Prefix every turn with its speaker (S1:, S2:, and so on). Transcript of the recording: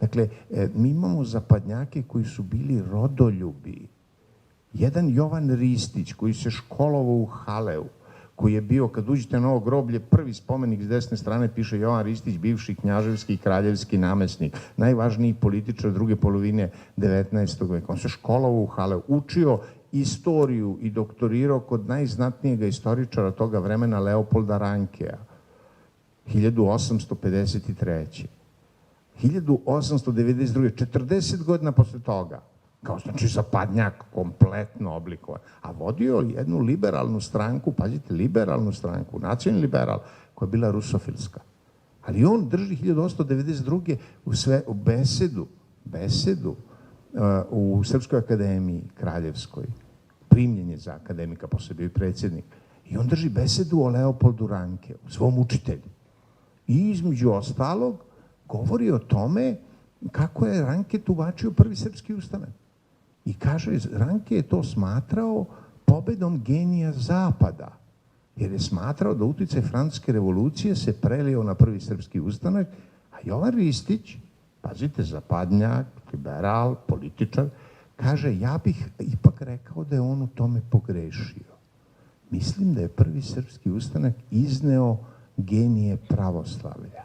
S1: Dakle, mi imamo zapadnjake koji su bili rodoljubi. Jedan Jovan Ristić koji se školovao u Haleu, koji je bio, kad uđete na ovo groblje, prvi spomenik s desne strane piše Jovan Ristić, bivši knjaževski i kraljevski namesnik, najvažniji političar druge polovine 19. veka. On se školovao u Haleu, učio istoriju i doktorirao kod najznatnijeg istoričara toga vremena, Leopolda Rankeja, 1853. 1892. 40 godina posle toga, kao znači zapadnjak, kompletno oblikovan, a vodio jednu liberalnu stranku, pazite, liberalnu stranku, nacionalni liberal, koja je bila rusofilska. Ali on drži 1892. u besedu u Srpskoj akademiji kraljevskoj, primljen je za akademika, posle bio i predsjednik, i on drži besedu o Leopoldu Rankeu, svom učitelju. I između ostalog govori o tome kako je Ranke tumačio prvi srpski ustanak. I kaže, Ranke je to smatrao pobedom genija Zapada, jer je smatrao da uticaj Francuske revolucije se prelio na prvi srpski ustanak, a Jovan Ristić, pazite, zapadnjak, liberal, političar, kaže, ja bih ipak rekao da je on u tome pogrešio. Mislim da je prvi srpski ustanak izneo genije pravoslavlja.